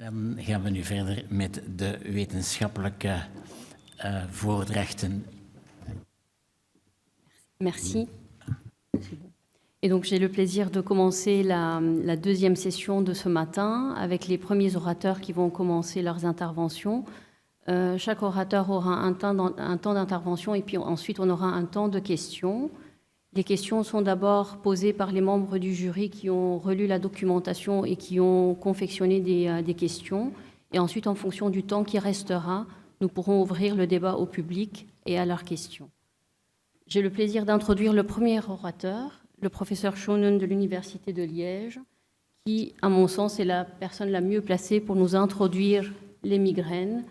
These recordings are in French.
Dan gaan we nu verder met de wetenschappelijke voordrachten. Merci. Et donc j'ai le plaisir de commencer la deuxième session de ce matin avec les premiers orateurs qui vont commencer leurs interventions. Chaque orateur aura un temps d'intervention et puis ensuite on aura un temps de questions. Les questions sont d'abord posées par les membres du jury qui ont relu la documentation et qui ont confectionné des questions. Et ensuite, en fonction du temps qui restera, nous pourrons ouvrir le débat au public et à leurs questions. J'ai le plaisir d'introduire le premier orateur, le professeur Schoenen de l'Université de Liège, qui, à mon sens, est la personne la mieux placée pour nous introduire les migraines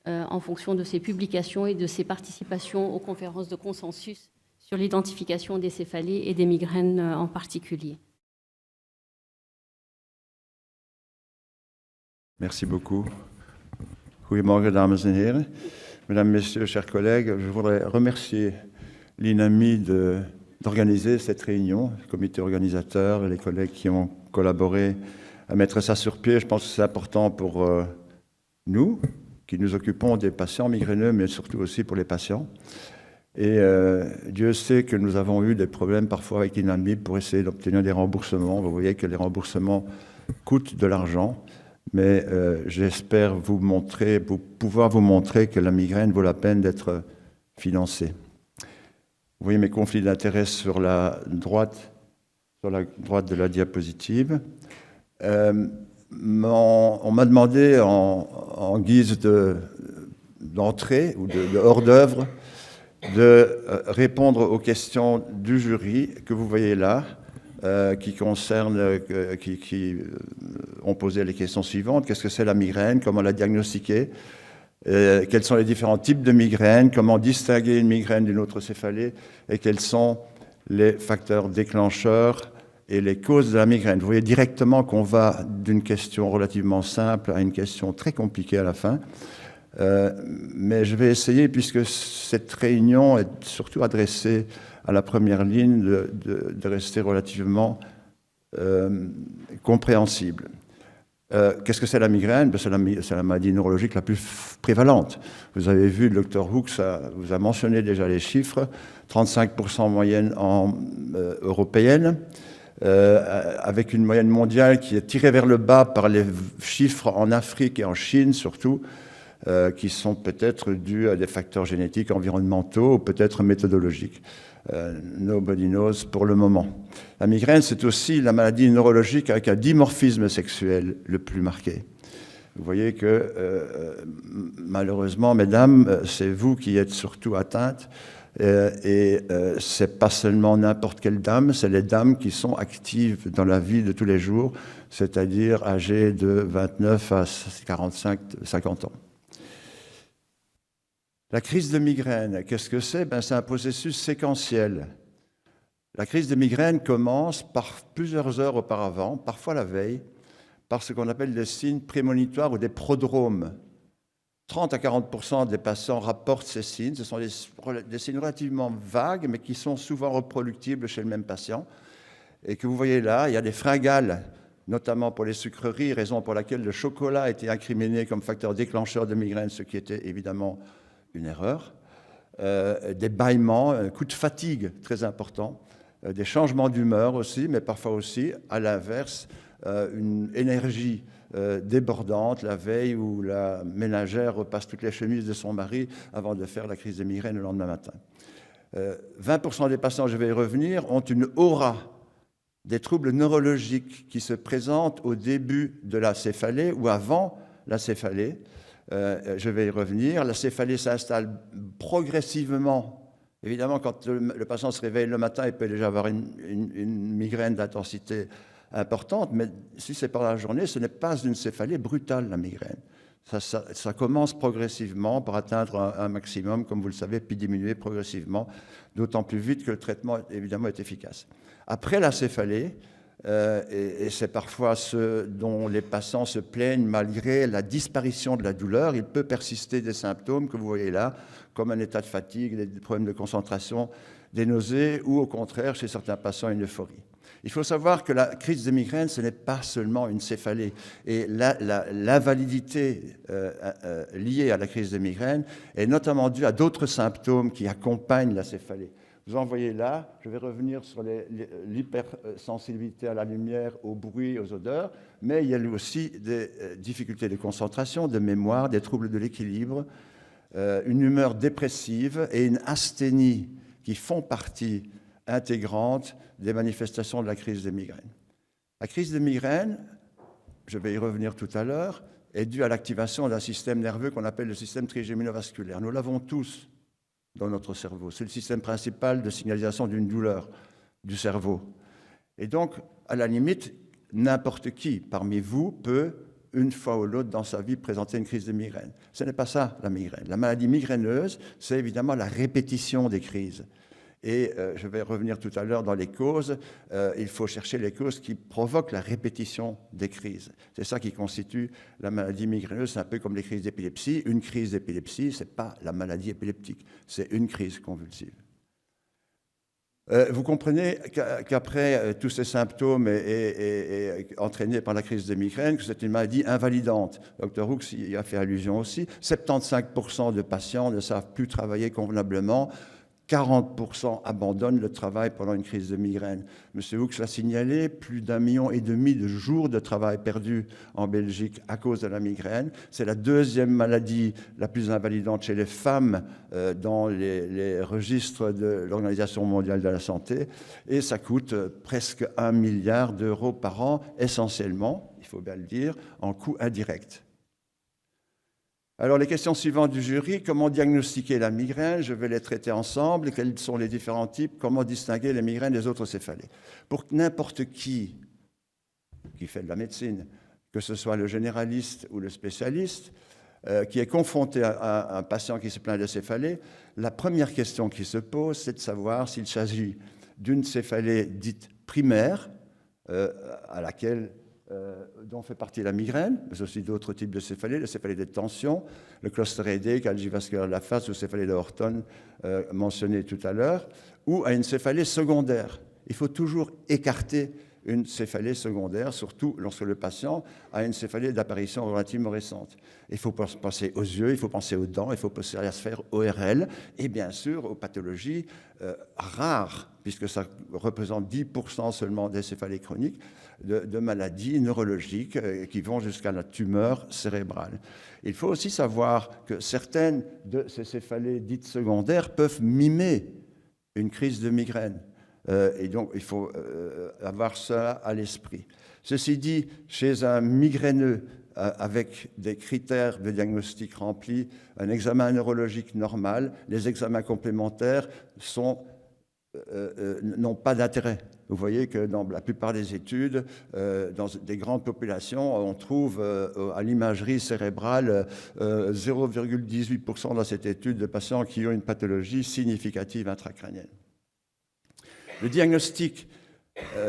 en fonction de ses publications et de ses participations aux conférences de consensus sur l'identification des céphalées et des migraines en particulier. Merci beaucoup. Goedemorgen, dames en heren. Mesdames, Messieurs, chers collègues, je voudrais remercier l'INAMI d'organiser cette réunion, le comité organisateur et les collègues qui ont collaboré à mettre ça sur pied. Je pense que c'est important pour nous, qui nous occupons des patients migraineux, mais surtout aussi pour les patients. Et Dieu sait que nous avons eu des problèmes parfois avec l'INAMI pour essayer d'obtenir des remboursements. Vous voyez que les remboursements coûtent de l'argent, mais j'espère pouvoir vous montrer que la migraine vaut la peine d'être financée. Vous voyez mes conflits d'intérêts sur la droite de la diapositive. On m'a demandé en guise d'entrée ou de hors-d'œuvre de répondre aux questions du jury que vous voyez là, qui ont posé les questions suivantes. Qu'est-ce que c'est la migraine? Comment la diagnostiquer? Quels sont les différents types de migraines? Comment distinguer une migraine d'une autre céphalée? Et quels sont les facteurs déclencheurs et les causes de la migraine? Vous voyez directement qu'on va d'une question relativement simple à une question très compliquée à la fin. Mais je vais essayer, puisque cette réunion est surtout adressée à la première ligne, de rester relativement compréhensible. Qu'est-ce que c'est la migraine? C'est la maladie neurologique la plus prévalente. Vous avez vu, le Dr Hooks vous a mentionné déjà les chiffres, 35% en moyenne européenne, avec une moyenne mondiale qui est tirée vers le bas par les chiffres en Afrique et en Chine surtout, qui sont peut-être dus à des facteurs génétiques, environnementaux ou peut-être méthodologiques. Nobody knows pour le moment. La migraine, c'est aussi la maladie neurologique avec un dimorphisme sexuel le plus marqué. Vous voyez que, malheureusement, mesdames, c'est vous qui êtes surtout atteintes. Et c'est pas seulement n'importe quelle dame, c'est les dames qui sont actives dans la vie de tous les jours, c'est-à-dire âgées de 29 à 45-50 ans. La crise de migraine, qu'est-ce que c'est? C'est un processus séquentiel. La crise de migraine commence par plusieurs heures auparavant, parfois la veille, par ce qu'on appelle des signes prémonitoires ou des prodromes. 30 à 40% des patients rapportent ces signes. Ce sont des signes relativement vagues, mais qui sont souvent reproductibles chez le même patient. Et que vous voyez là, il y a des fringales, notamment pour les sucreries, raison pour laquelle le chocolat a été incriminé comme facteur déclencheur de migraine, ce qui était évidemment une erreur, des bâillements, un coup de fatigue très important, des changements d'humeur aussi, mais parfois aussi, à l'inverse, une énergie débordante la veille où la ménagère repasse toutes les chemises de son mari avant de faire la crise de migraine le lendemain matin. 20% des patients, je vais y revenir, ont une aura, des troubles neurologiques qui se présentent au début de la céphalée ou avant la céphalée. Je vais y revenir. La céphalée s'installe progressivement. Évidemment, quand le patient se réveille le matin, il peut déjà avoir une migraine d'intensité importante, mais si c'est par la journée, ce n'est pas une céphalée brutale, la migraine. Ça commence progressivement par atteindre un maximum, comme vous le savez, puis diminuer progressivement, d'autant plus vite que le traitement, évidemment, est efficace. Après la céphalée, et c'est parfois ce dont les patients se plaignent malgré la disparition de la douleur, il peut persister des symptômes que vous voyez là, comme un état de fatigue, des problèmes de concentration, des nausées ou au contraire, chez certains patients, une euphorie. Il faut savoir que la crise de migraine, ce n'est pas seulement une céphalée. Et l'invalidité liée à la crise de migraine est notamment due à d'autres symptômes qui accompagnent la céphalée. Vous en voyez là, je vais revenir sur l'hypersensibilité à la lumière, au bruit, aux odeurs, mais il y a aussi des difficultés de concentration, de mémoire, des troubles de l'équilibre, une humeur dépressive et une asthénie qui font partie intégrante des manifestations de la crise de migraine. La crise de migraine, je vais y revenir tout à l'heure, est due à l'activation d'un système nerveux qu'on appelle le système trigéminovasculaire. Nous l'avons tous dans notre cerveau. C'est le système principal de signalisation d'une douleur du cerveau. Et donc, à la limite, n'importe qui parmi vous peut, une fois ou l'autre dans sa vie, présenter une crise de migraine. Ce n'est pas ça, la migraine. La maladie migraineuse, c'est évidemment la répétition des crises. Et je vais revenir tout à l'heure dans les causes. Il faut chercher les causes qui provoquent la répétition des crises. C'est ça qui constitue la maladie migraineuse. C'est un peu comme les crises d'épilepsie. Une crise d'épilepsie, ce n'est pas la maladie épileptique, c'est une crise convulsive. Vous comprenez qu'après tous ces symptômes et entraînés par la crise de migraine, que c'est une maladie invalidante. Dr Hooks y a fait allusion aussi. 75% de patients ne savent plus travailler convenablement. 40% abandonnent le travail pendant une crise de migraine. M. Hooks l'a signalé, plus d'1,5 million de jours de travail perdus en Belgique à cause de la migraine. C'est la deuxième maladie la plus invalidante chez les femmes dans les registres de l'Organisation mondiale de la santé. Et ça coûte presque 1 milliard d'euros par an, essentiellement, il faut bien le dire, en coûts indirects. Alors, les questions suivantes du jury, comment diagnostiquer la migraine? Je vais les traiter ensemble. Quels sont les différents types? Comment distinguer les migraines des autres céphalées? Pour n'importe qui fait de la médecine, que ce soit le généraliste ou le spécialiste, qui est confronté à un patient qui se plaint de céphalée, la première question qui se pose, c'est de savoir s'il s'agit d'une céphalée dite primaire, à laquelle dont fait partie la migraine, mais aussi d'autres types de céphalées, le céphalée de tension, le cluster headache, algie vasculaire de la face ou céphalée de Horton mentionné tout à l'heure, ou à une céphalée secondaire. Il faut toujours écarter une céphalée secondaire, surtout lorsque le patient a une céphalée d'apparition relativement récente. Il faut penser aux yeux, il faut penser aux dents, il faut penser à la sphère ORL et bien sûr aux pathologies rares, puisque ça représente 10% seulement des céphalées chroniques, de maladies neurologiques qui vont jusqu'à la tumeur cérébrale. Il faut aussi savoir que certaines de ces céphalées dites secondaires peuvent mimer une crise de migraine. Et donc, il faut avoir ça à l'esprit. Ceci dit, chez un migraineux avec des critères de diagnostic remplis, un examen neurologique normal, les examens complémentaires n'ont pas d'intérêt. Vous voyez que dans la plupart des études, dans des grandes populations, on trouve à l'imagerie cérébrale 0,18% dans cette étude de patients qui ont une pathologie significative intracrânienne. Le diagnostic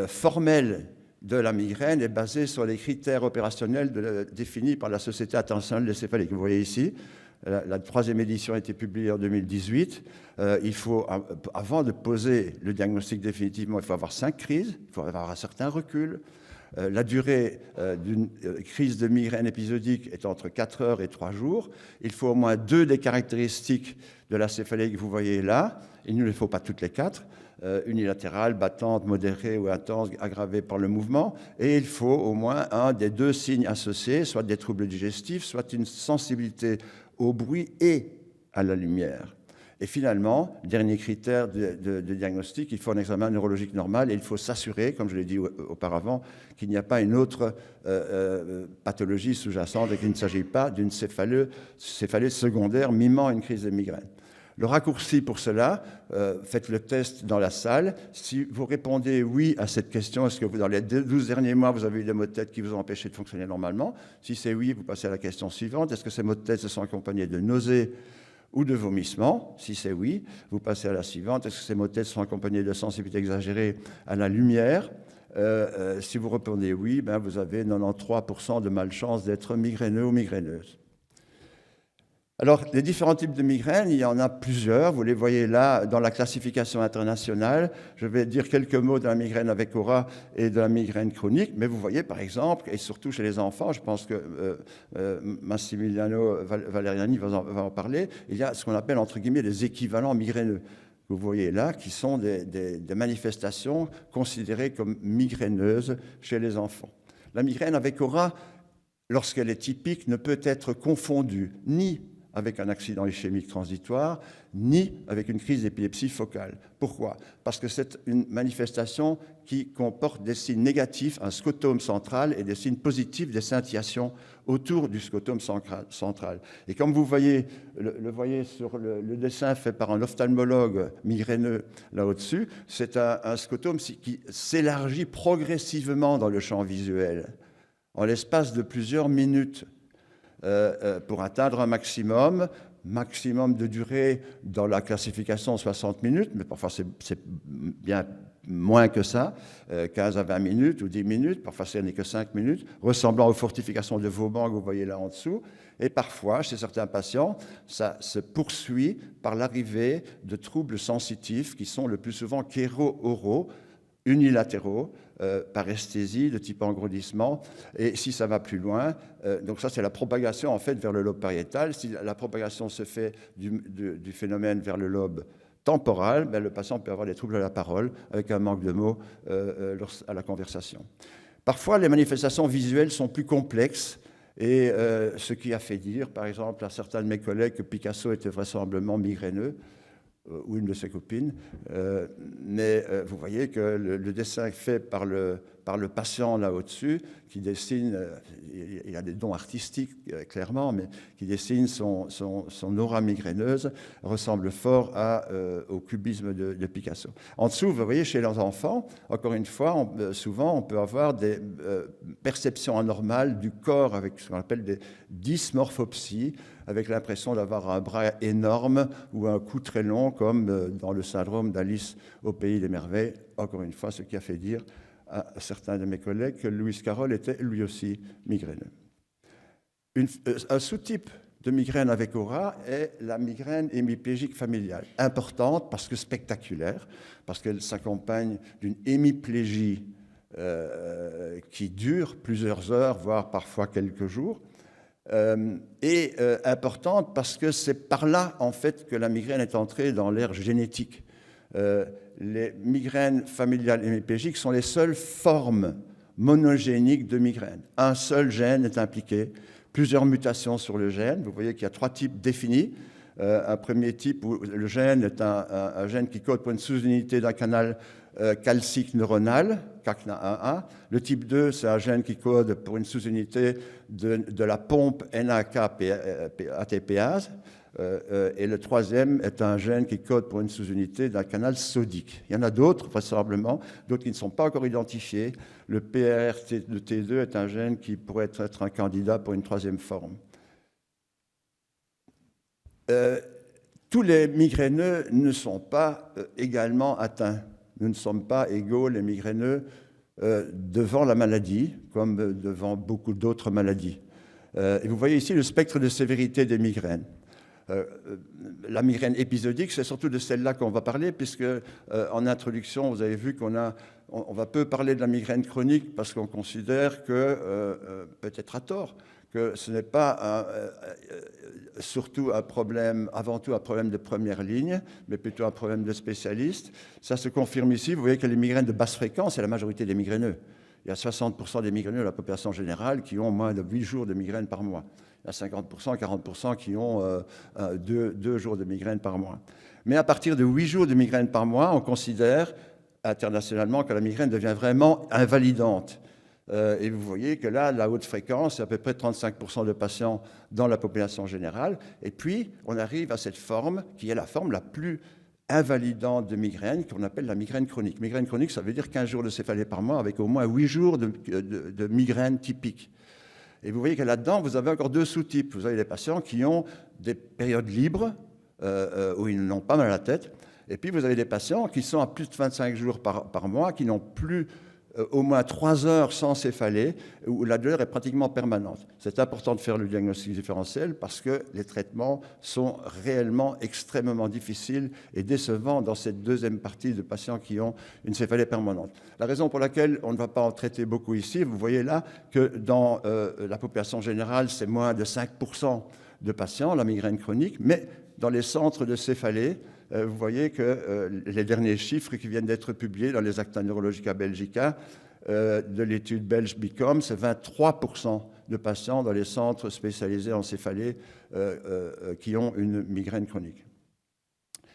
formel de la migraine est basé sur les critères opérationnels définis par la Société internationale des céphalées, que vous voyez ici. La troisième édition a été publiée en 2018. Il faut, avant de poser le diagnostic définitivement, il faut avoir 5 crises, il faut avoir un certain recul. La durée d'une crise de migraine épisodique est entre 4 heures et 3 jours. Il faut au moins 2 des caractéristiques de la céphalée que vous voyez là. Il ne les faut pas toutes les 4. Unilatérale, battante, modérée ou intense, aggravée par le mouvement. Et il faut au moins un des 2 signes associés, soit des troubles digestifs, soit une sensibilité au bruit et à la lumière. Et finalement, dernier critère de diagnostic, il faut un examen neurologique normal et il faut s'assurer, comme je l'ai dit auparavant, qu'il n'y a pas une autre pathologie sous-jacente et qu'il ne s'agit pas d'une céphalée secondaire mimant une crise de migraine. Le raccourci pour cela, faites le test dans la salle. Si vous répondez oui à cette question, est-ce que dans les 12 derniers mois, vous avez eu des maux de tête qui vous ont empêché de fonctionner normalement? Si c'est oui, vous passez à la question suivante. Est-ce que ces maux de tête se sont accompagnés de nausées ou de vomissements? Si c'est oui, vous passez à la suivante. Est-ce que ces maux de tête sont accompagnés de sensibilité exagérée à la lumière? Si vous répondez oui, vous avez 93% de malchance d'être migraineux ou migraineuse. Alors, les différents types de migraines, il y en a plusieurs. Vous les voyez là dans la classification internationale. Je vais dire quelques mots de la migraine avec aura et de la migraine chronique. Mais vous voyez, par exemple, et surtout chez les enfants, je pense que Massimiliano Valeriani va en parler, il y a ce qu'on appelle, entre guillemets, les équivalents migraineux. Vous voyez là, qui sont des manifestations considérées comme migraineuses chez les enfants. La migraine avec aura, lorsqu'elle est typique, ne peut être confondue ni avec un accident ischémique transitoire, ni avec une crise d'épilepsie focale. Pourquoi? Parce que c'est une manifestation qui comporte des signes négatifs, un scotome central, et des signes positifs, des scintillations autour du scotome central. Et comme vous voyez, le voyez sur le dessin fait par un ophtalmologue migraineux là au-dessus, c'est un scotome qui s'élargit progressivement dans le champ visuel, en l'espace de plusieurs minutes. Pour atteindre un maximum de durée dans la classification 60 minutes, mais parfois c'est bien moins que ça, 15 à 20 minutes ou 10 minutes, parfois ce n'est que 5 minutes, ressemblant aux fortifications de Vauban que vous voyez là en dessous. Et parfois, chez certains patients, ça se poursuit par l'arrivée de troubles sensitifs qui sont le plus souvent chéro-oraux, unilatéraux, paresthésie de type engourdissement, et si ça va plus loin, donc ça c'est la propagation en fait vers le lobe pariétal. Si la propagation se fait du phénomène vers le lobe temporal, ben, le patient peut avoir des troubles de la parole avec un manque de mots à la conversation. Parfois les manifestations visuelles sont plus complexes, et ce qui a fait dire par exemple à certains de mes collègues que Picasso était vraisemblablement migraineux, ou une de ses copines, mais vous voyez que le dessin fait par le patient là au-dessus, qui dessine, il a des dons artistiques clairement, mais qui dessine son aura migraineuse, ressemble fort au cubisme de Picasso. En dessous, vous voyez, chez les enfants, encore une fois, souvent on peut avoir des perceptions anormales du corps avec ce qu'on appelle des dysmorphopsies, avec l'impression d'avoir un bras énorme ou un cou très long, comme dans le syndrome d'Alice au Pays des Merveilles. Encore une fois, ce qui a fait dire à certains de mes collègues que Lewis Carroll était lui aussi migraineux. Un sous-type de migraine avec aura est la migraine hémiplégique familiale. Importante parce que spectaculaire, parce qu'elle s'accompagne d'une hémiplégie qui dure plusieurs heures, voire parfois quelques jours. Et importante parce que c'est par là, en fait, que la migraine est entrée dans l'ère génétique. Les migraines familiales hémiplégiques sont les seules formes monogéniques de migraine. Un seul gène est impliqué, plusieurs mutations sur le gène. Vous voyez qu'il y a 3 types définis. Un premier type où le gène est un gène qui code pour une sous-unité d'un canal calcique neuronal, CACNA1A. Le type 2, c'est un gène qui code pour une sous-unité de la pompe NAK-ATPase. Et le troisième est un gène qui code pour une sous-unité d'un canal sodique. Il y en a d'autres, vraisemblablement, d'autres qui ne sont pas encore identifiés. Le PRT2 est un gène qui pourrait être un candidat pour une troisième forme. Tous les migraineux ne sont pas également atteints. Nous ne sommes pas égaux, les migraineux, devant la maladie, comme devant beaucoup d'autres maladies. Et vous voyez ici le spectre de sévérité des migraines. La migraine épisodique, c'est surtout de celle-là qu'on va parler, puisque en introduction, vous avez vu qu'on va peu parler de la migraine chronique, parce qu'on considère que, peut-être à tort, que ce n'est pas surtout un problème, avant tout un problème de première ligne, mais plutôt un problème de spécialiste. Ça se confirme ici. Vous voyez que les migraines de basse fréquence, c'est la majorité des migraineux. Il y a 60% des migraineux de la population générale qui ont moins de 8 jours de migraine par mois. Il y a 50%, 40% qui ont 2 jours de migraine par mois. Mais à partir de 8 jours de migraine par mois, on considère internationalement que la migraine devient vraiment invalidante. Et vous voyez que là, la haute fréquence, c'est à peu près 35% de patients dans la population générale. Et puis, on arrive à cette forme qui est la forme la plus invalidante de migraine, qu'on appelle la migraine chronique. Migraine chronique, ça veut dire 15 jours de céphalée par mois avec au moins 8 jours de migraine typique. Et vous voyez que là-dedans, vous avez encore 2 sous-types. Vous avez des patients qui ont des périodes libres où ils n'ont pas mal à la tête. Et puis, vous avez des patients qui sont à plus de 25 jours par mois, qui n'ont plus au moins 3 heures sans céphalée, où la douleur est pratiquement permanente. C'est important de faire le diagnostic différentiel parce que les traitements sont réellement extrêmement difficiles et décevants dans cette deuxième partie de patients qui ont une céphalée permanente. La raison pour laquelle on ne va pas en traiter beaucoup ici, vous voyez là que dans la population générale, c'est moins de 5% de patients, la migraine chronique, mais dans les centres de céphalée, vous voyez que les derniers chiffres qui viennent d'être publiés dans les Acta Neurologica Belgica de l'étude belge BICOM, c'est 23% de patients dans les centres spécialisés en céphalée qui ont une migraine chronique.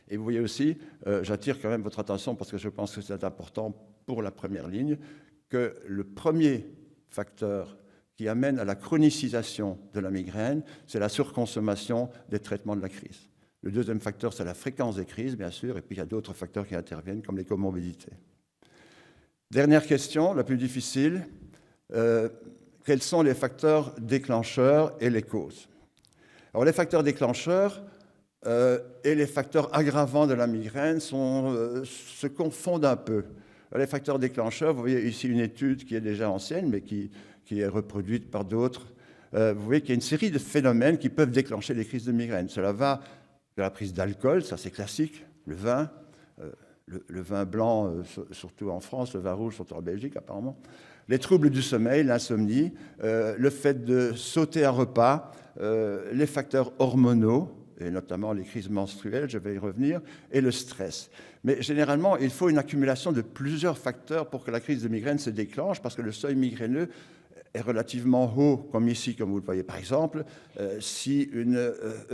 Et vous voyez aussi, j'attire quand même votre attention parce que je pense que c'est important pour la première ligne, que le premier facteur qui amène à la chronicisation de la migraine, c'est la surconsommation des traitements de la crise. Le deuxième facteur, c'est la fréquence des crises, bien sûr, et puis il y a d'autres facteurs qui interviennent, comme les comorbidités. Dernière question, la plus difficile. Quels sont les facteurs déclencheurs et les causes? Alors, les facteurs déclencheurs et les facteurs aggravants de la migraine se confondent un peu. Alors, les facteurs déclencheurs, vous voyez ici une étude qui est déjà ancienne, mais qui est reproduite par d'autres. Vous voyez qu'il y a une série de phénomènes qui peuvent déclencher les crises de migraine. Cela va de la prise d'alcool, ça c'est classique, le vin, le vin blanc, surtout en France, le vin rouge, surtout en Belgique apparemment, les troubles du sommeil, l'insomnie, le fait de sauter un repas, les facteurs hormonaux, et notamment les crises menstruelles, je vais y revenir, et le stress. Mais généralement, il faut une accumulation de plusieurs facteurs pour que la crise de migraine se déclenche, parce que le seuil migraineux est relativement haut, comme ici, comme vous le voyez par exemple. Si une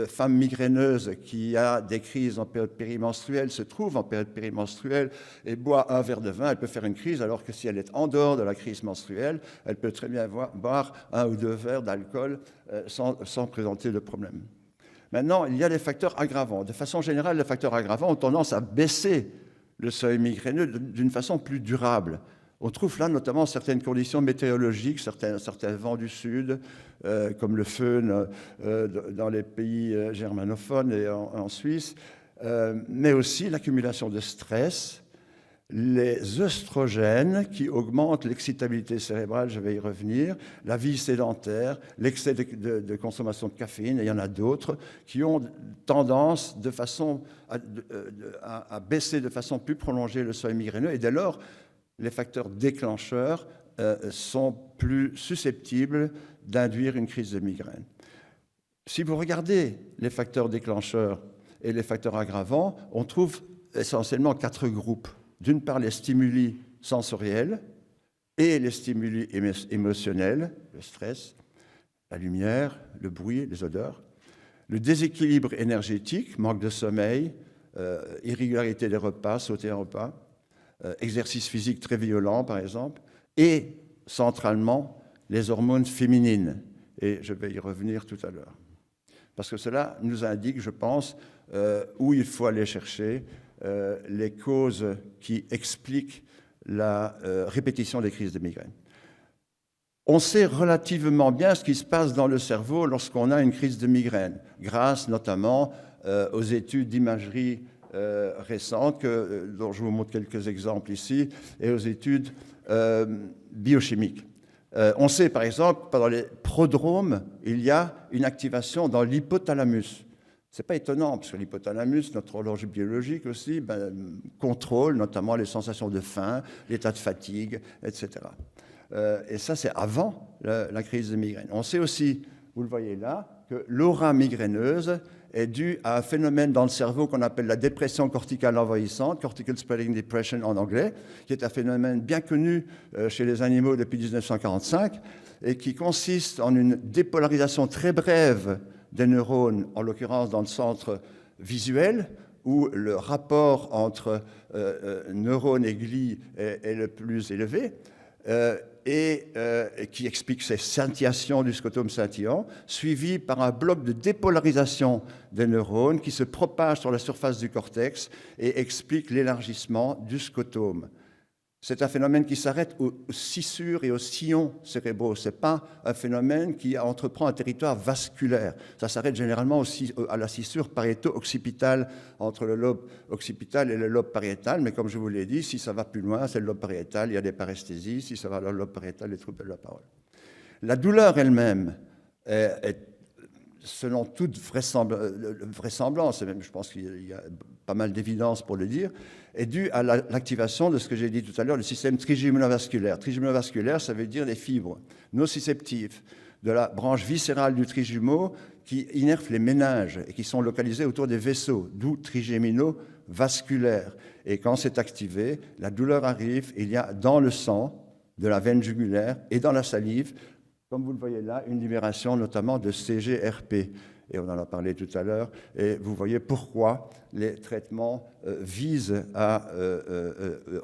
femme migraineuse qui a des crises en période périmenstruelle se trouve en période périmenstruelle et boit un verre de vin, elle peut faire une crise, alors que si elle est en dehors de la crise menstruelle, elle peut très bien boire 1 ou 2 verres d'alcool sans présenter de problème. Maintenant, il y a les facteurs aggravants. De façon générale, les facteurs aggravants ont tendance à baisser le seuil migraineux d'une façon plus durable. On trouve là notamment certaines conditions météorologiques, certains vents du sud, comme le feu dans les pays germanophones et en Suisse, mais aussi l'accumulation de stress, les œstrogènes qui augmentent l'excitabilité cérébrale, je vais y revenir, la vie sédentaire, l'excès de consommation de caféine, et il y en a d'autres qui ont tendance à baisser de façon plus prolongée le seuil migraineux, et dès lors, les facteurs déclencheurs sont plus susceptibles d'induire une crise de migraine. Si vous regardez les facteurs déclencheurs et les facteurs aggravants, on trouve essentiellement 4 groupes. D'une part, les stimuli sensoriels et les stimuli émotionnels, le stress, la lumière, le bruit, les odeurs, le déséquilibre énergétique, manque de sommeil, irrégularité des repas, sauter un repas, exercice physique très violent, par exemple, et centralement, les hormones féminines. Et je vais y revenir tout à l'heure. Parce que cela nous indique, je pense, où il faut aller chercher les causes qui expliquent la répétition des crises de migraine. On sait relativement bien ce qui se passe dans le cerveau lorsqu'on a une crise de migraine, grâce notamment aux études d'imagerie récentes, dont je vous montre quelques exemples ici, et aux études biochimiques. On sait par exemple que dans les prodromes, il y a une activation dans l'hypothalamus. Ce n'est pas étonnant, parce que l'hypothalamus, notre horloge biologique aussi, contrôle notamment les sensations de faim, l'état de fatigue, etc. Et ça, c'est avant la crise de migraine. On sait aussi, vous le voyez là, que l'aura migraineuse est due à un phénomène dans le cerveau qu'on appelle la dépression corticale envahissante, cortical spreading depression en anglais, qui est un phénomène bien connu chez les animaux depuis 1945 et qui consiste en une dépolarisation très brève des neurones, en l'occurrence dans le centre visuel, où le rapport entre neurones et glis est le plus élevé, et qui explique ces scintillations du scotome scintillant, suivi par un bloc de dépolarisation des neurones qui se propage sur la surface du cortex et explique l'élargissement du scotome. C'est un phénomène qui s'arrête aux scissures et aux sillons cérébraux. Ce n'est pas un phénomène qui entreprend un territoire vasculaire. Ça s'arrête généralement aussi à la scissure pariéto-occipitale, entre le lobe occipital et le lobe pariétal. Mais comme je vous l'ai dit, si ça va plus loin, c'est le lobe pariétal, il y a des paresthésies. Si ça va dans le lobe pariétal, les troubles de la parole. La douleur elle-même est selon toute vraisemblance, et même je pense qu'il y a pas mal d'évidence pour le dire, est due à l'activation de ce que j'ai dit tout à l'heure, le système trigeminodavasculaire. Trigeminodavasculaire, ça veut dire les fibres nociceptives de la branche viscérale du trijumeau qui innervent les méninges et qui sont localisés autour des vaisseaux, d'où trigéminovasculaire. Et quand c'est activé, la douleur arrive, il y a dans le sang, de la veine jugulaire et dans la salive, comme vous le voyez là, une libération notamment de CGRP. Et on en a parlé tout à l'heure. Et vous voyez pourquoi les traitements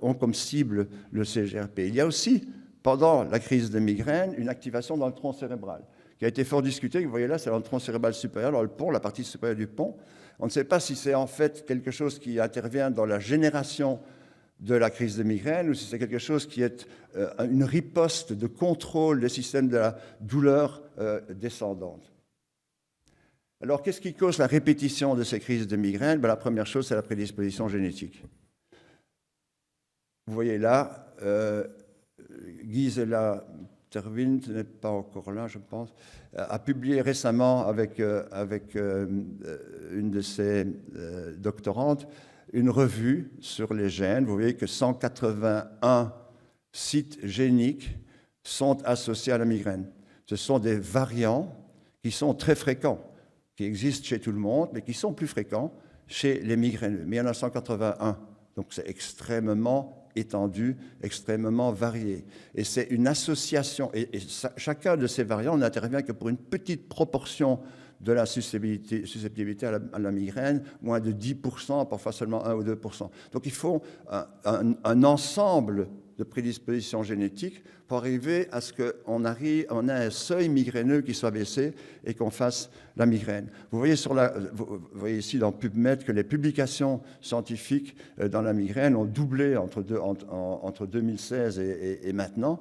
ont comme cible le CGRP. Il y a aussi, pendant la crise de migraine, une activation dans le tronc cérébral qui a été fort discutée. Vous voyez là, c'est dans le tronc cérébral supérieur, dans le pont, la partie supérieure du pont. On ne sait pas si c'est en fait quelque chose qui intervient dans la génération de la crise de migraine ou si c'est quelque chose qui est une riposte de contrôle des systèmes de la douleur descendante. Alors, qu'est-ce qui cause la répétition de ces crises de migraine? La première chose, c'est la prédisposition génétique. Vous voyez là, Gisela Terwind, n'est pas encore là, je pense, a publié récemment avec une de ses doctorantes une revue sur les gènes. Vous voyez que 181 sites géniques sont associés à la migraine. Ce sont des variants qui sont très fréquents, qui existent chez tout le monde, mais qui sont plus fréquents chez les migraineux. Mais il y en a 181, donc c'est extrêmement étendu, extrêmement varié. Et c'est une association, et chacun de ces variants n'intervient que pour une petite proportion de la susceptibilité à la migraine, moins de 10%, parfois seulement 1 ou 2%. Donc il faut un ensemble de prédispositions génétiques pour arriver à ce qu'on ait un seuil migraineux qui soit baissé et qu'on fasse la migraine. Vous voyez ici dans PubMed que les publications scientifiques dans la migraine ont doublé entre 2016 et maintenant.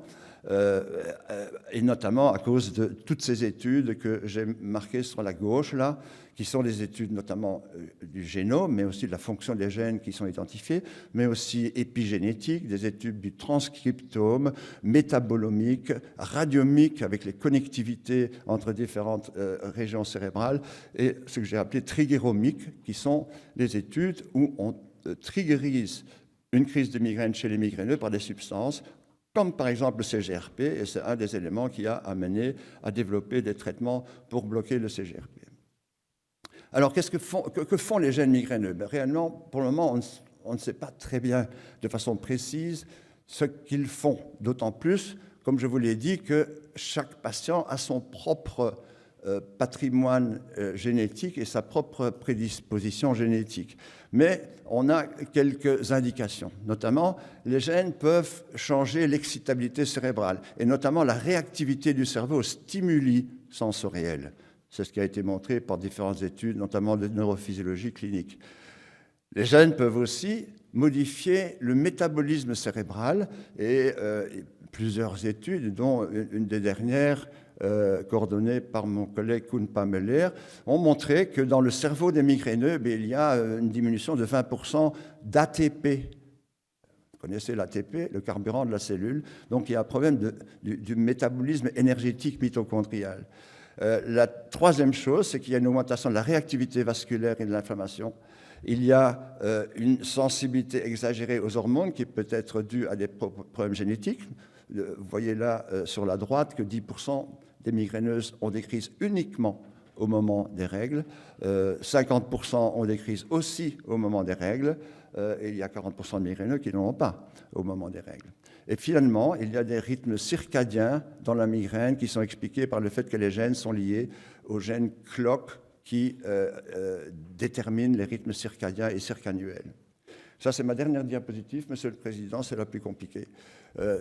Et notamment à cause de toutes ces études que j'ai marquées sur la gauche, là, qui sont des études notamment du génome, mais aussi de la fonction des gènes qui sont identifiés, mais aussi épigénétiques, des études du transcriptome, métabolomique, radiomique, avec les connectivités entre différentes régions cérébrales, et ce que j'ai appelé triggeromique, qui sont les études où on triggerise une crise de migraine chez les migraineux par des substances, comme par exemple le CGRP, et c'est un des éléments qui a amené à développer des traitements pour bloquer le CGRP. Alors, que font les gènes migraineux? Réellement, pour le moment, on ne sait pas très bien de façon précise ce qu'ils font, d'autant plus, comme je vous l'ai dit, que chaque patient a son propre patrimoine génétique et sa propre prédisposition génétique. Mais on a quelques indications. Notamment, les gènes peuvent changer l'excitabilité cérébrale et notamment la réactivité du cerveau aux stimuli sensoriels. C'est ce qui a été montré par différentes études, notamment de neurophysiologie clinique. Les gènes peuvent aussi modifier le métabolisme cérébral et plusieurs études, dont une des dernières coordonnées par mon collègue Koen Pameler, ont montré que dans le cerveau des migraineux, il y a une diminution de 20% d'ATP. Vous connaissez l'ATP, le carburant de la cellule. Donc il y a un problème du métabolisme énergétique mitochondrial. La troisième chose, c'est qu'il y a une augmentation de la réactivité vasculaire et de l'inflammation. Il y a une sensibilité exagérée aux hormones qui peut être due à des problèmes génétiques. Vous voyez là sur la droite que 10% des migraineuses ont des crises uniquement au moment des règles, 50% ont des crises aussi au moment des règles, et il y a 40% de migraineux qui n'en ont pas au moment des règles. Et finalement, il y a des rythmes circadiens dans la migraine qui sont expliqués par le fait que les gènes sont liés aux gènes clock qui déterminent les rythmes circadiens et circannuels. Ça, c'est ma dernière diapositive, Monsieur le Président, c'est la plus compliquée.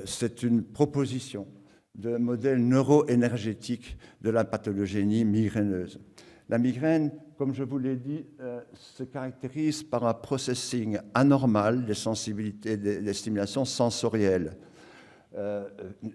C'est une proposition de modèle neuroénergétique de la pathogénie migraineuse. La migraine, comme je vous l'ai dit, se caractérise par un processing anormal des sensibilités, des stimulations sensorielles,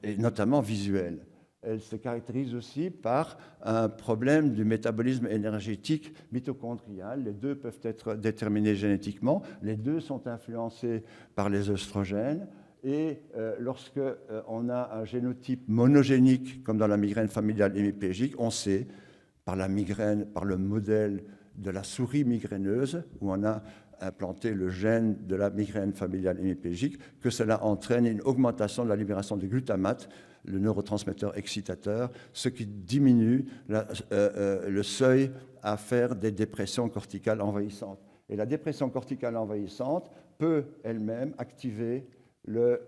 et notamment visuelles. Elle se caractérise aussi par un problème du métabolisme énergétique mitochondrial. Les deux peuvent être déterminés génétiquement. Les deux sont influencés par les œstrogènes. Et lorsque on a un génotype monogénique, comme dans la migraine familiale hémiplégique, on sait, par la migraine, par le modèle de la souris migraineuse, où on a implanté le gène de la migraine familiale hémiplégique, que cela entraîne une augmentation de la libération du glutamate, le neurotransmetteur excitateur, ce qui diminue le seuil à faire des dépressions corticales envahissantes. Et la dépression corticale envahissante peut elle-même activer le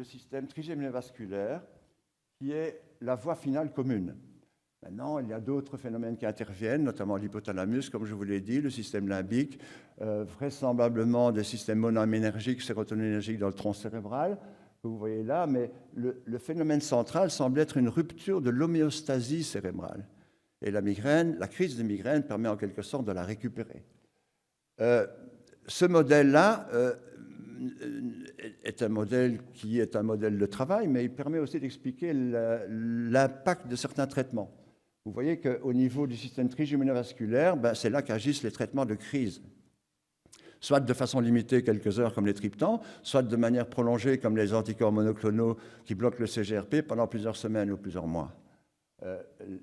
système trigéminovasculaire, qui est la voie finale commune. Maintenant, il y a d'autres phénomènes qui interviennent, notamment l'hypothalamus, comme je vous l'ai dit, le système limbique, vraisemblablement des systèmes monoaminergiques, sérotoninergiques dans le tronc cérébral, que vous voyez là, mais le phénomène central semble être une rupture de l'homéostasie cérébrale. Et la migraine, la crise de migraine permet en quelque sorte de la récupérer. Ce modèle-là est un modèle qui est un modèle de travail, mais il permet aussi d'expliquer l'impact de certains traitements. Vous voyez qu'au niveau du système trigéminovasculaire, c'est là qu'agissent les traitements de crise. Soit de façon limitée, quelques heures, comme les triptans, soit de manière prolongée, comme les anticorps monoclonaux qui bloquent le CGRP pendant plusieurs semaines ou plusieurs mois.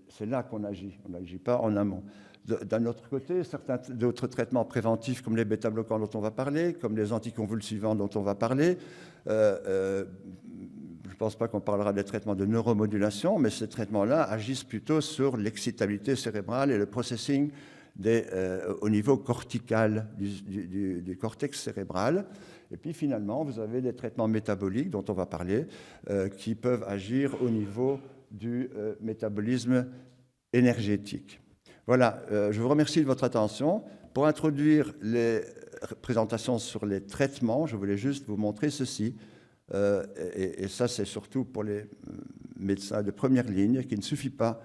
C'est là qu'on agit, on n'agit pas en amont. D'un autre côté, certains d'autres traitements préventifs, comme les bêta-bloquants dont on va parler, comme les anticonvulsivants dont on va parler, je ne pense pas qu'on parlera des traitements de neuromodulation, mais ces traitements-là agissent plutôt sur l'excitabilité cérébrale et le processing au niveau cortical du cortex cérébral. Et puis finalement, vous avez des traitements métaboliques dont on va parler, qui peuvent agir au niveau du métabolisme énergétique. Voilà, je vous remercie de votre attention. Pour introduire les présentations sur les traitements, je voulais juste vous montrer ceci. Et ça, c'est surtout pour les médecins de première ligne, qu'il ne suffit pas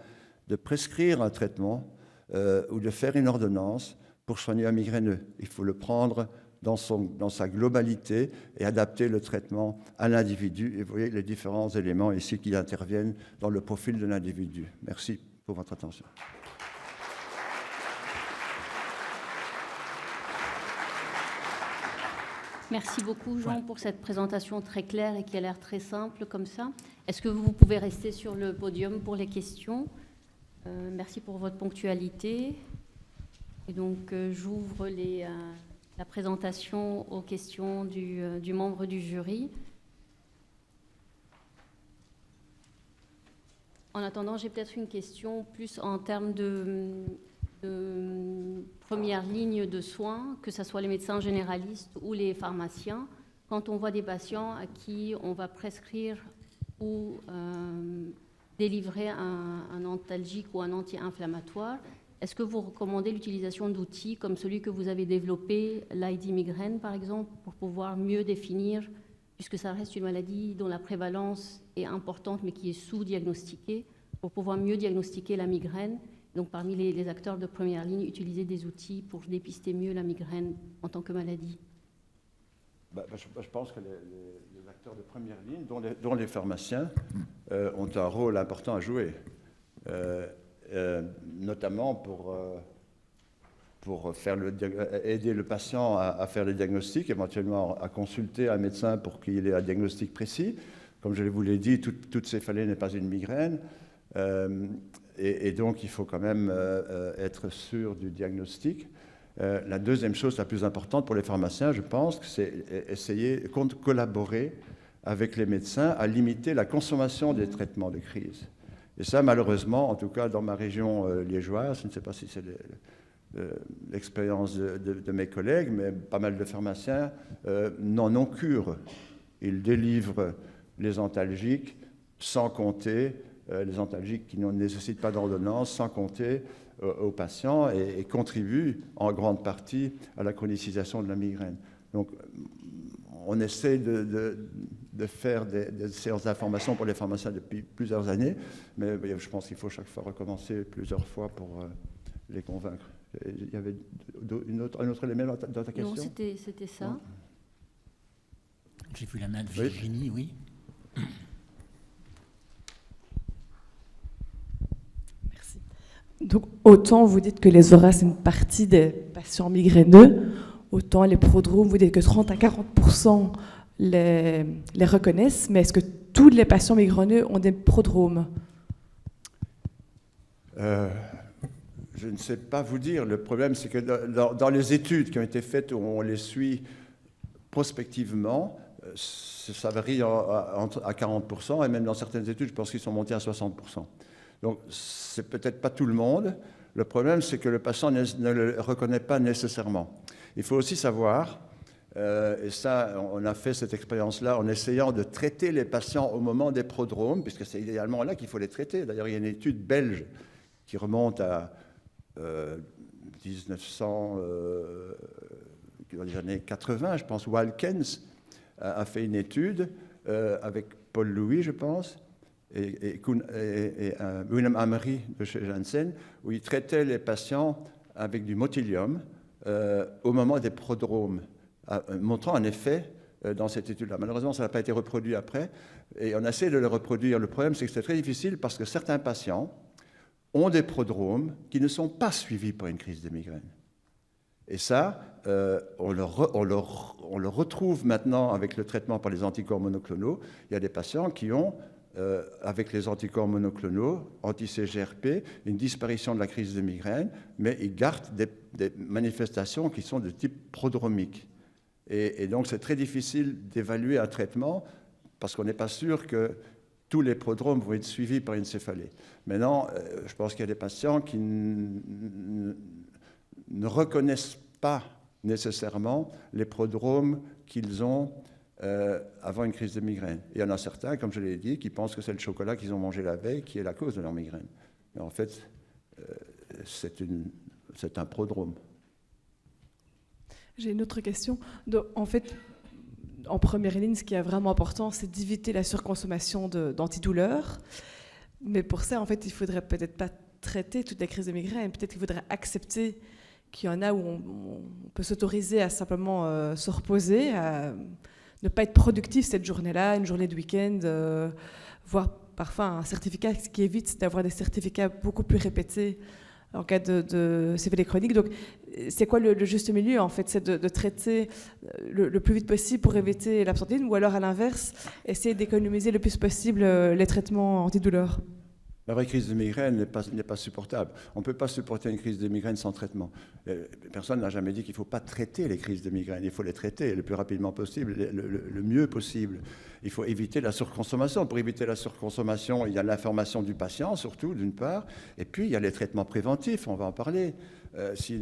de prescrire un traitement ou de faire une ordonnance pour soigner un migraineux. Il faut le prendre dans sa globalité et adapter le traitement à l'individu. Et vous voyez les différents éléments ici qui interviennent dans le profil de l'individu. Merci pour votre attention. Merci beaucoup, Jean, pour cette présentation très claire et qui a l'air très simple comme ça. Est-ce que vous pouvez rester sur le podium pour les questions? Merci pour votre ponctualité. Et donc, j'ouvre la présentation aux questions du membre du jury. En attendant, j'ai peut-être une question plus en termes de première ligne de soins, que ce soit les médecins généralistes ou les pharmaciens. Quand on voit des patients à qui on va prescrire ou délivrer un antalgique ou un anti-inflammatoire, est-ce que vous recommandez l'utilisation d'outils comme celui que vous avez développé, l'ID migraine par exemple, pour pouvoir mieux définir, puisque ça reste une maladie dont la prévalence est importante mais qui est sous-diagnostiquée, pour pouvoir mieux diagnostiquer la migraine? Donc, parmi les acteurs de première ligne, utiliser des outils pour dépister mieux la migraine en tant que maladie? Je pense que les acteurs de première ligne, dont les pharmaciens, ont un rôle important à jouer, notamment pour aider le patient à faire les diagnostics, éventuellement à consulter un médecin pour qu'il ait un diagnostic précis. Comme je vous l'ai dit, toute céphalée n'est pas une migraine. Et donc, il faut quand même être sûr du diagnostic. La deuxième chose la plus importante pour les pharmaciens, je pense, c'est essayer de collaborer avec les médecins à limiter la consommation des traitements de crise. Et ça, malheureusement, en tout cas dans ma région liégeoise, je ne sais pas si c'est l'expérience de mes collègues, mais pas mal de pharmaciens n'en ont cure. Ils délivrent les antalgiques sans compter les antalgiques qui ne nécessitent pas d'ordonnance, sans compter aux patients, et contribuent en grande partie à la chronicisation de la migraine. Donc, on essaie de faire des séances d'information pour les pharmaciens depuis plusieurs années, mais je pense qu'il faut chaque fois recommencer plusieurs fois pour les convaincre. Il y avait un autre élément dans ta question? Non, c'était ça. Non. J'ai vu la main de Virginie, oui. Merci. Donc, autant vous dites que les auras, c'est une partie des patients migraineux, autant les prodromes, vous dites que 30 à 40% les reconnaissent, mais est-ce que tous les patients migraineux ont des prodromes? Je ne sais pas vous dire. Le problème, c'est que dans les études qui ont été faites où on les suit prospectivement, ça varie à 40%, et même dans certaines études, je pense qu'ils sont montés à 60%. Donc, c'est peut-être pas tout le monde. Le problème, c'est que le patient ne le reconnaît pas nécessairement. Il faut aussi savoir, et ça, on a fait cette expérience-là en essayant de traiter les patients au moment des prodromes, puisque c'est idéalement là qu'il faut les traiter. D'ailleurs, il y a une étude belge qui remonte à 1900, dans les années 80, je pense. Walkens a fait une étude avec Paul Louis, je pense, et Willem Amery de chez Janssen, où il traitait les patients avec du motilium au moment des prodromes, montrant un effet dans cette étude-là. Malheureusement, ça n'a pas été reproduit après, et on a essayé de le reproduire. Le problème, c'est que c'est très difficile parce que certains patients ont des prodromes qui ne sont pas suivis par une crise de migraine. Et ça, on le retrouve maintenant avec le traitement par les anticorps monoclonaux. Il y a des patients qui ont, avec les anticorps monoclonaux, anti-CGRP, une disparition de la crise de migraine, mais ils gardent des manifestations qui sont de type prodromique. Et donc, c'est très difficile d'évaluer un traitement parce qu'on n'est pas sûr que tous les prodromes vont être suivis par une céphalée. Maintenant, je pense qu'il y a des patients qui ne reconnaissent pas nécessairement les prodromes qu'ils ont avant une crise de migraine. Et il y en a certains, comme je l'ai dit, qui pensent que c'est le chocolat qu'ils ont mangé la veille qui est la cause de leur migraine. Mais en fait, c'est un prodrome. J'ai une autre question. Donc, en fait, en première ligne, ce qui est vraiment important, c'est d'éviter la surconsommation d'antidouleurs. Mais pour ça, en fait, il ne faudrait peut-être pas traiter toutes les crises de migraine. Peut-être qu'il faudrait accepter qu'il y en a où on peut s'autoriser à simplement se reposer, à ne pas être productif cette journée-là, une journée de week-end, voire parfois un certificat, ce qui évite d'avoir des certificats beaucoup plus répétés en cas de céphalée chronique. Donc, c'est quoi le juste milieu, en fait? C'est de traiter le plus vite possible pour éviter l'absenthéisme, ou alors, à l'inverse, essayer d'économiser le plus possible les traitements antidouleurs? La vraie crise de migraine n'est pas supportable. On ne peut pas supporter une crise de migraine sans traitement. Personne n'a jamais dit qu'il ne faut pas traiter les crises de migraine. Il faut les traiter le plus rapidement possible, le mieux possible. Il faut éviter la surconsommation. Pour éviter la surconsommation, il y a l'information du patient, surtout, d'une part. Et puis, il y a les traitements préventifs, on va en parler. Si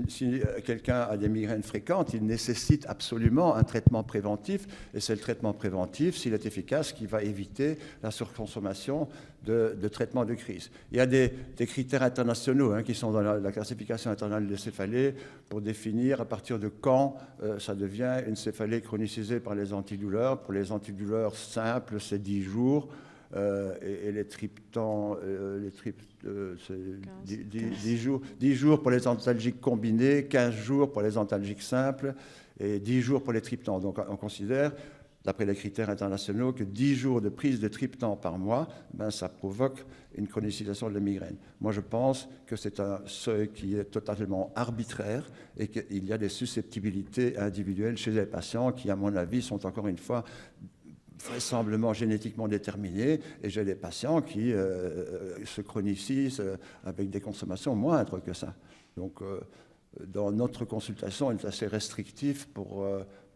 quelqu'un a des migraines fréquentes, il nécessite absolument un traitement préventif. Et c'est le traitement préventif, s'il est efficace, qui va éviter la surconsommation de traitement de crise. Il y a des critères internationaux qui sont dans la classification internationale des céphalées pour définir à partir de quand ça devient une céphalée chronicisée par les antidouleurs. Pour les antidouleurs simples, c'est 10 jours. Et les triptans, c'est 10 jours pour les antalgiques combinés, 15 jours pour les antalgiques simples et 10 jours pour les triptans. Donc on considère, d'après les critères internationaux, que 10 jours de prise de triptan par mois, ça provoque une chronicisation de la migraine. Moi, je pense que c'est un seuil qui est totalement arbitraire et qu'il y a des susceptibilités individuelles chez les patients qui, à mon avis, sont encore une fois vraisemblablement génétiquement déterminés, et j'ai des patients qui se chronicisent avec des consommations moindres que ça. Donc, dans notre consultation, on est assez restrictif,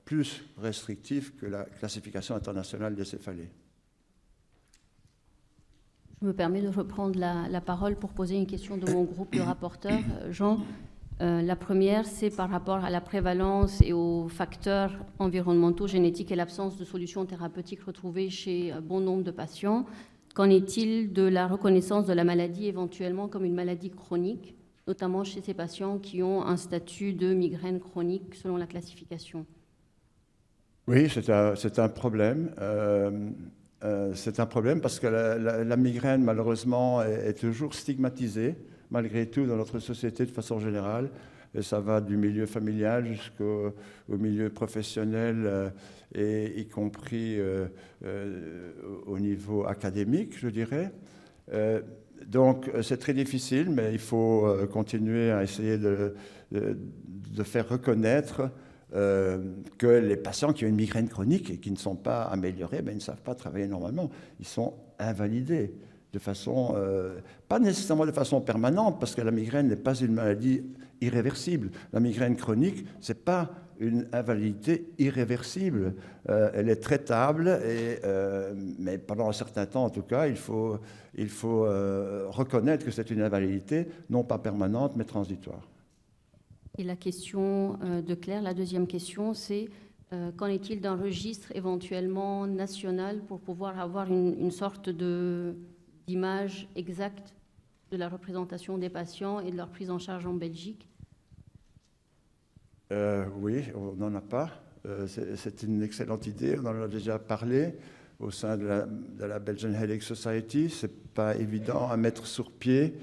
plus restrictif que la classification internationale des céphalées. Je me permets de reprendre la parole pour poser une question de mon groupe de rapporteurs. Jean, la première, c'est par rapport à la prévalence et aux facteurs environnementaux, génétiques et l'absence de solutions thérapeutiques retrouvées chez bon nombre de patients. Qu'en est-il de la reconnaissance de la maladie éventuellement comme une maladie chronique, notamment chez ces patients qui ont un statut de migraine chronique selon la classification? Oui, c'est un problème. C'est un problème parce que la migraine, malheureusement, est toujours stigmatisée, malgré tout, dans notre société de façon générale. Et ça va du milieu familial jusqu'au milieu professionnel, et y compris au niveau académique, je dirais. Donc, c'est très difficile, mais il faut continuer à essayer de faire reconnaître que les patients qui ont une migraine chronique et qui ne sont pas améliorés, ben, ils ne savent pas travailler normalement. Ils sont invalidés de façon, pas nécessairement de façon permanente, parce que la migraine n'est pas une maladie irréversible. La migraine chronique, ce n'est pas une invalidité irréversible. Elle est traitable, mais pendant un certain temps, en tout cas, il faut reconnaître que c'est une invalidité, non pas permanente, mais transitoire. Et la question de Claire, la deuxième question, c'est qu'en est-il d'un registre éventuellement national pour pouvoir avoir une sorte d'image exacte de la représentation des patients et de leur prise en charge en Belgique? Oui, on n'en a pas. C'est une excellente idée, on en a déjà parlé au sein de la Belgian Headache Society. Ce n'est pas évident à mettre sur pied.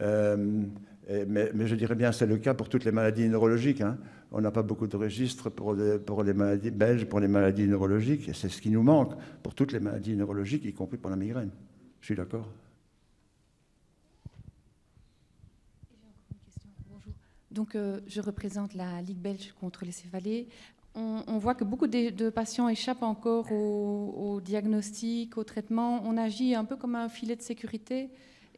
Mais je dirais bien que c'est le cas pour toutes les maladies neurologiques. Hein. On n'a pas beaucoup de registres pour les maladies belges, pour les maladies neurologiques. Et c'est ce qui nous manque pour toutes les maladies neurologiques, y compris pour la migraine. Je suis d'accord. Bonjour. Donc, je représente la Ligue belge contre les céphalées. On voit que beaucoup de patients échappent encore au diagnostic, au traitement. On agit un peu comme un filet de sécurité.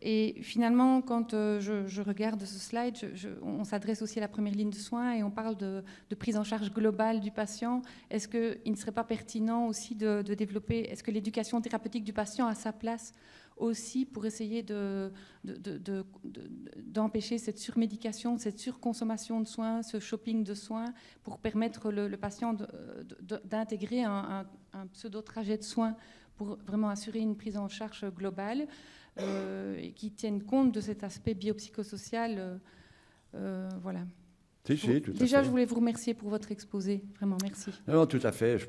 Et finalement, quand je regarde ce slide, on s'adresse aussi à la première ligne de soins et on parle de prise en charge globale du patient. Est-ce qu'il ne serait pas pertinent aussi de développer, est-ce que l'éducation thérapeutique du patient a sa place aussi pour essayer d'empêcher cette surmédication, cette surconsommation de soins, ce shopping de soins, pour permettre le patient d'intégrer un pseudo-trajet de soins pour vraiment assurer une prise en charge globale et qui tienne compte de cet aspect biopsychosocial. Voilà. Si, tout à Déjà, fait. je voulais vous remercier pour votre exposé. Vraiment, merci. Non, tout à fait.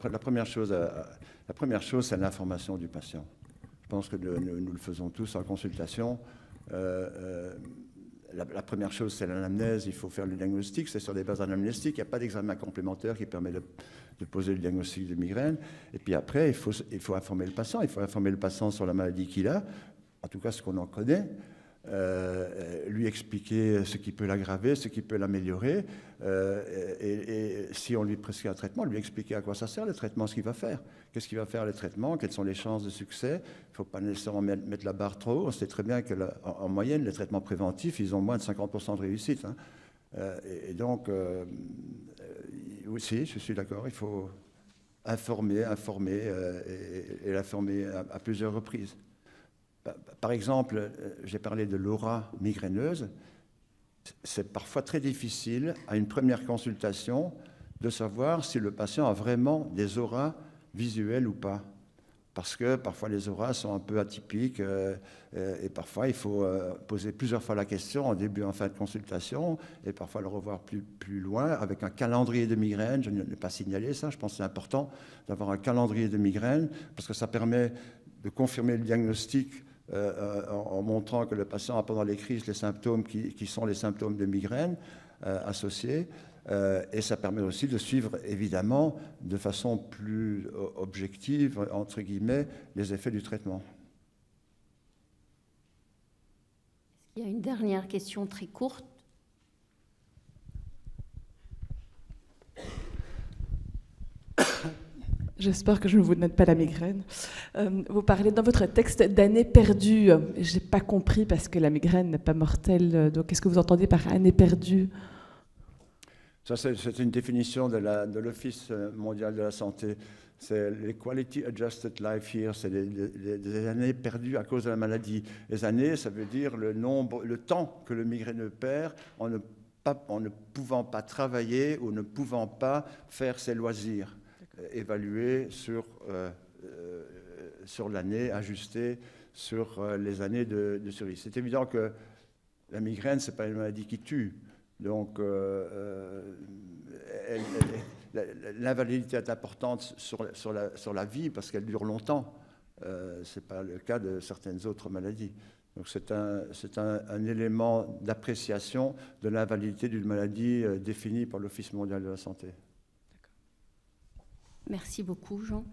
La première chose, c'est l'information du patient. Je pense que nous le faisons tous en consultation. La première chose, c'est l'anamnèse. Il faut faire le diagnostic. C'est sur des bases anamnéstiques. Il n'y a pas d'examen complémentaire qui permet de poser le diagnostic de migraine. Et puis après, il faut informer le patient. Il faut informer le patient sur la maladie qu'il a, en tout cas ce qu'on en connaît. Lui expliquer ce qui peut l'aggraver, ce qui peut l'améliorer, et si on lui prescrit un traitement, lui expliquer à quoi ça sert le traitement, ce qu'il va faire. Qu'est-ce qu'il va faire le traitement, quelles sont les chances de succès. Il ne faut pas nécessairement mettre la barre trop haut. On sait très bien qu'en moyenne, les traitements préventifs, ils ont moins de 50% de réussite. Hein. Et donc, oui, si, je suis d'accord, il faut informer et l'informer à plusieurs reprises. Par exemple, j'ai parlé de l'aura migraineuse. C'est parfois très difficile, à une première consultation, de savoir si le patient a vraiment des auras visuelles ou pas. Parce que parfois les auras sont un peu atypiques et parfois il faut poser plusieurs fois la question en début et en fin de consultation et parfois le revoir plus loin avec un calendrier de migraine. Je n'ai pas signalé ça, je pense que c'est important d'avoir un calendrier de migraine parce que ça permet de confirmer le diagnostic en montrant que le patient a pendant les crises les symptômes qui sont les symptômes de migraine associés. Et ça permet aussi de suivre, évidemment, de façon plus objective, entre guillemets, les effets du traitement. Il y a une dernière question très courte. J'espère que je ne vous donne pas la migraine. Vous parlez dans votre texte d'années perdues. Je n'ai pas compris parce que la migraine n'est pas mortelle. Donc, qu'est-ce que vous entendez par années perdues ? Ça, c'est une définition de l'Office mondial de la santé. C'est les Quality Adjusted Life Years, c'est des années perdues à cause de la maladie. Les années, ça veut dire le temps que le migraineux perd en ne pouvant pas travailler ou ne pouvant pas faire ses loisirs, évalués sur sur l'année, ajustée sur les années de survie. C'est évident que la migraine, ce n'est pas une maladie qui tue. Donc, l'invalidité est importante sur la vie parce qu'elle dure longtemps. Ce n'est pas le cas de certaines autres maladies. Donc, c'est un élément d'appréciation de l'invalidité d'une maladie définie par l'Office mondial de la santé. Merci beaucoup, Jean.